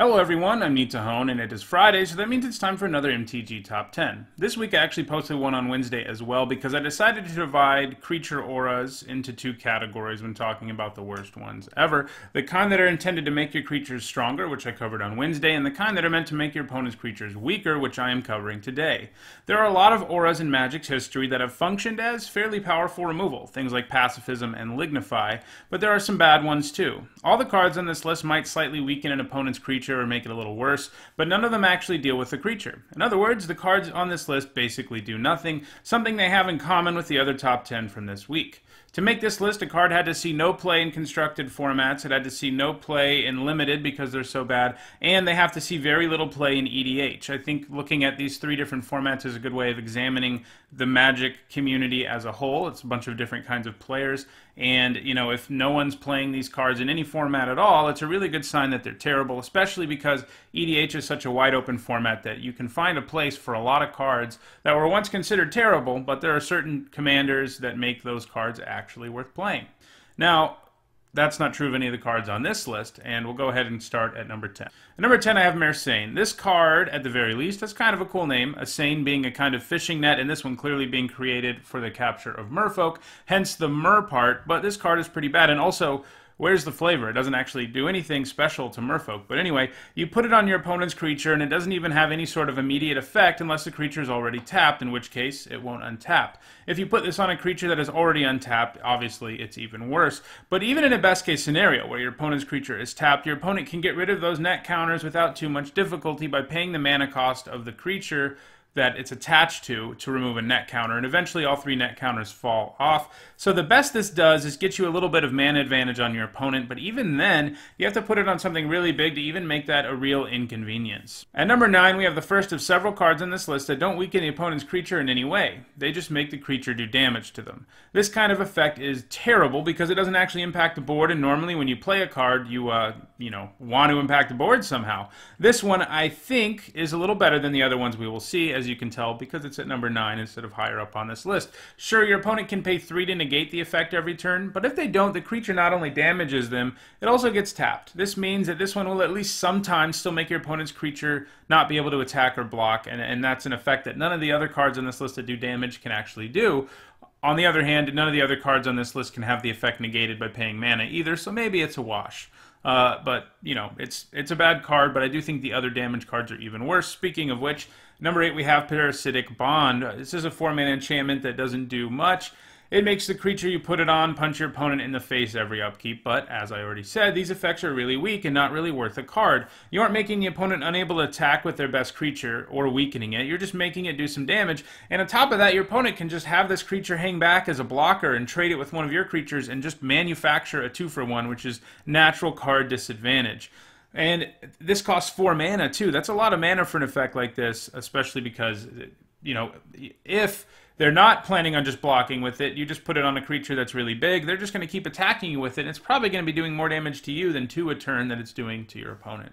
Hello everyone, I'm Nitahone, and it is Friday, so that means it's time for another MTG Top 10. This week I actually posted one on Wednesday as well because I decided to divide creature auras into two categories when talking about the worst ones ever. The kind that are intended to make your creatures stronger, which I covered on Wednesday, and the kind that are meant to make your opponent's creatures weaker, which I am covering today. There are a lot of auras in Magic's history that have functioned as fairly powerful removal, things like Pacifism and Lignify, but there are some bad ones too. All the cards on this list might slightly weaken an opponent's creature or make it a little worse, but none of them actually deal with the creature. In other words, the cards on this list basically do nothing, something they have in common with the other top 10 from this week. To make this list, a card had to see no play in constructed formats, it had to see no play in limited because they're so bad, and they have to see very little play in EDH. I think looking at these three different formats is a good way of examining the Magic community as a whole. It's a bunch of different kinds of players, and if no one's playing these cards in any format at all, it's a really good sign that they're terrible, especially because EDH is such a wide open format that you can find a place for a lot of cards that were once considered terrible, but there are certain commanders that make those cards actually worth playing. Now, that's not true of any of the cards on this list, and we'll go ahead and start at number 10. At number 10, I have Mersane. This card, at the very least, has kind of a cool name, a Sane being a kind of fishing net, and this one clearly being created for the capture of merfolk, hence the mer part, but this card is pretty bad, and also, where's the flavor? It doesn't actually do anything special to merfolk. But anyway, you put it on your opponent's creature, and it doesn't even have any sort of immediate effect unless the creature is already tapped, in which case it won't untap. If you put this on a creature that is already untapped, obviously it's even worse. But even in a best case scenario where your opponent's creature is tapped, your opponent can get rid of those net counters without too much difficulty by paying the mana cost of the creature that it's attached to remove a net counter, and eventually all three net counters fall off. So the best this does is get you a little bit of mana advantage on your opponent, but even then, you have to put it on something really big to even make that a real inconvenience. At number 9, we have the first of several cards on this list that don't weaken the opponent's creature in any way. They just make the creature do damage to them. This kind of effect is terrible because it doesn't actually impact the board, and normally when you play a card, you want to impact the board somehow. This one, I think, is a little better than the other ones we will see, as you can tell, because it's at number 9 instead of higher up on this list. Sure, your opponent can pay 3 to negate the effect every turn, but if they don't, the creature not only damages them, it also gets tapped. This means that this one will at least sometimes still make your opponent's creature not be able to attack or block, and that's an effect that none of the other cards on this list that do damage can actually do. On the other hand, none of the other cards on this list can have the effect negated by paying mana either, so maybe it's a wash. But, it's a bad card, but I do think the other damage cards are even worse. Speaking of which, number 8, we have Parasitic Bond. This is a 4-mana enchantment that doesn't do much. It makes the creature you put it on punch your opponent in the face every upkeep, but as I already said, these effects are really weak and not really worth a card. You aren't making the opponent unable to attack with their best creature or weakening it, you're just making it do some damage, and on top of that, your opponent can just have this creature hang back as a blocker and trade it with one of your creatures and just manufacture a 2-for-1, which is natural card disadvantage. And this costs 4 mana too. That's a lot of mana for an effect like this, especially because, if they're not planning on just blocking with it, you just put it on a creature that's really big, they're just going to keep attacking you with it, and it's probably going to be doing more damage to you than to a turn that it's doing to your opponent.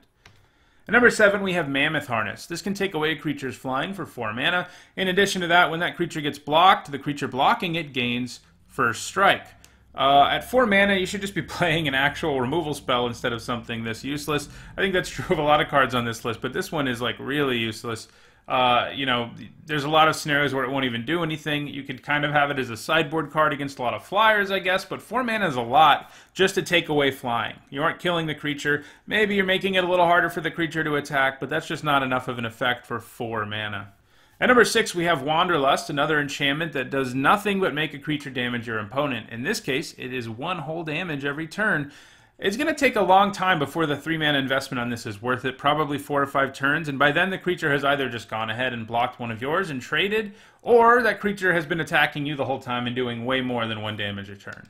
At number 7, we have Mammoth Harness. This can take away a creature's flying for 4 mana. In addition to that, when that creature gets blocked, the creature blocking it gains First Strike. At 4 mana, you should just be playing an actual removal spell instead of something this useless. I think that's true of a lot of cards on this list, but this one is like really useless. There's a lot of scenarios where it won't even do anything. You could kind of have it as a sideboard card against a lot of flyers, I guess, but 4 mana is a lot just to take away flying. You aren't killing the creature. Maybe you're making it a little harder for the creature to attack, but that's just not enough of an effect for 4 mana. At number 6, we have Wanderlust, another enchantment that does nothing but make a creature damage your opponent. In this case, it is 1 whole damage every turn. It's going to take a long time before the 3-mana investment on this is worth it, probably 4 or 5 turns, and by then the creature has either just gone ahead and blocked one of yours and traded, or that creature has been attacking you the whole time and doing way more than 1 damage a turn.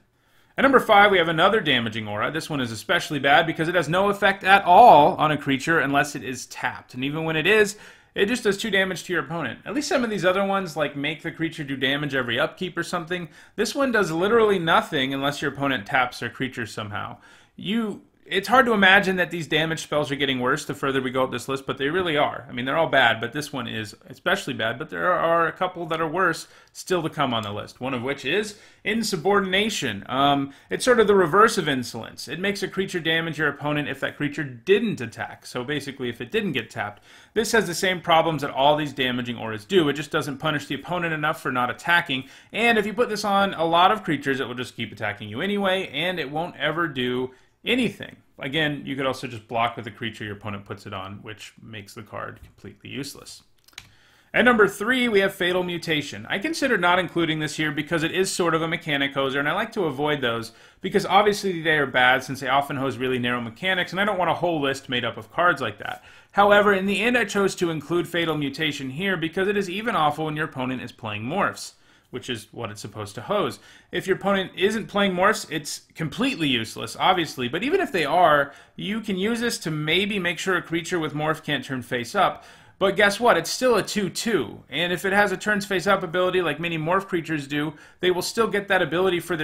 At number 5, we have another damaging aura. This one is especially bad because it has no effect at all on a creature unless it is tapped, and even when it is, it just does 2 damage to your opponent. At least some of these other ones, like make the creature do damage every upkeep or something, this one does literally nothing unless your opponent taps their creature somehow. You It's hard to imagine that these damage spells are getting worse the further we go up this list, but they really are. I mean, they're all bad, but this one is especially bad, but there are a couple that are worse still to come on the list, one of which is Insubordination. It's sort of the reverse of Insolence. It makes a creature damage your opponent if that creature didn't attack, so basically if it didn't get tapped. This has the same problems that all these damaging auras do. It just doesn't punish the opponent enough for not attacking, and if you put this on a lot of creatures, it will just keep attacking you anyway, and it won't ever do anything. Again, you could also just block with a creature your opponent puts it on, which makes the card completely useless. At number 3, we have Fatal Mutation. I consider not including this here because it is sort of a mechanic hoser, and I like to avoid those because obviously they are bad since they often hose really narrow mechanics, and I don't want a whole list made up of cards like that. However, in the end, I chose to include Fatal Mutation here because it is even awful when your opponent is playing morphs, which is what it's supposed to hose. If your opponent isn't playing morphs, it's completely useless, obviously, but even if they are, you can use this to maybe make sure a creature with morph can't turn face up, but guess what? It's still a 2/2, and if it has a turns face up ability like many morph creatures do, they will still get that ability for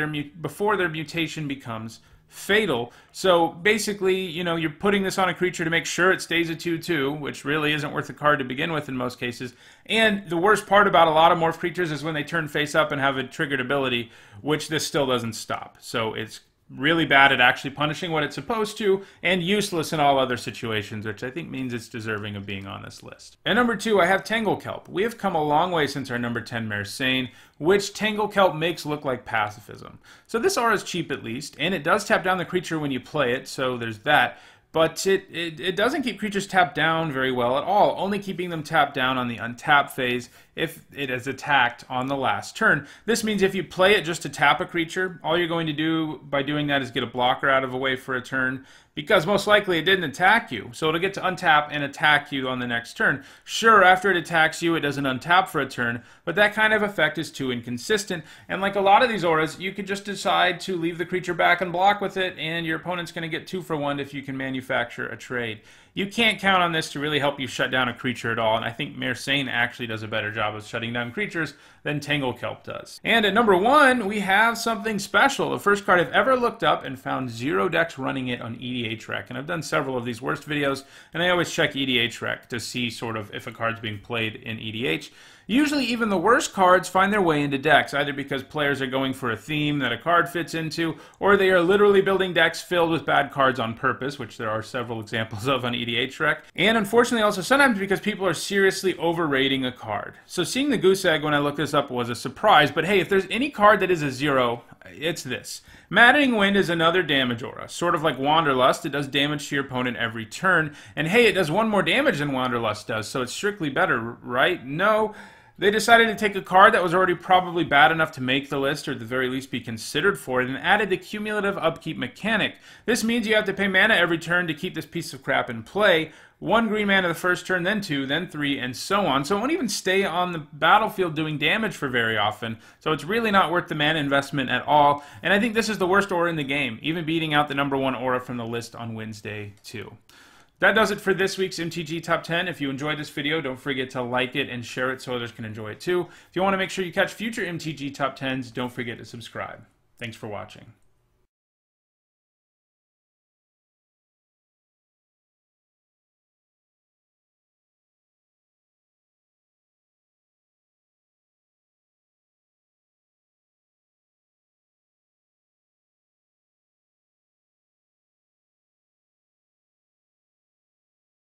before their mutation becomes fatal. So basically, you know, you're putting this on a creature to make sure it stays a 2/2, which really isn't worth the card to begin with in most cases. And the worst part about a lot of morph creatures is when they turn face up and have a triggered ability, which this still doesn't stop. So it's really bad at actually punishing what it's supposed to, and useless in all other situations, which I think means it's deserving of being on this list. At number 2, I have Tangle Kelp. We have come a long way since our number 10 Mutation, which Tangle Kelp makes look like pacifism. So this aura is cheap at least, and it does tap down the creature when you play it, so there's that. But it doesn't keep creatures tapped down very well at all, only keeping them tapped down on the untap phase if it is attacked on the last turn. This means if you play it just to tap a creature, all you're going to do by doing that is get a blocker out of the way for a turn, because most likely it didn't attack you. So it'll get to untap and attack you on the next turn. Sure, after it attacks you, it doesn't untap for a turn, but that kind of effect is too inconsistent. And like a lot of these auras, you could just decide to leave the creature back and block with it, and your opponent's going to get 2 for 1 if you can manufacture a trade. You can't count on this to really help you shut down a creature at all, and I think Mutation actually does a better job of shutting down creatures than Tangle Kelp does. And at number 1, we have something special. The first card I've ever looked up and found 0 decks running it on EDHREC, and I've done several of these worst videos, and I always check EDHREC to see sort of if a card's being played in EDH. Usually even the worst cards find their way into decks, either because players are going for a theme that a card fits into, or they are literally building decks filled with bad cards on purpose, which there are several examples of on EDHREC, and unfortunately also sometimes because people are seriously overrating a card. So seeing the goose egg when I looked this up was a surprise, but hey, if there's any card that is a 0, it's this. Maddening Wind is another damage aura. Sort of like Wanderlust, it does damage to your opponent every turn, and hey, it does 1 more damage than Wanderlust does, so it's strictly better, right? No. They decided to take a card that was already probably bad enough to make the list, or at the very least be considered for it, and added the cumulative upkeep mechanic. This means you have to pay mana every turn to keep this piece of crap in play. 1 green mana the first turn, then 2, then 3, and so on. So it won't even stay on the battlefield doing damage for very often. So it's really not worth the mana investment at all. And I think this is the worst aura in the game, even beating out the number 1 aura from the list on Wednesday, too. That does it for this week's MTG Top 10. If you enjoyed this video, don't forget to like it and share it so others can enjoy it too. If you want to make sure you catch future MTG Top 10s, don't forget to subscribe. Thanks for watching.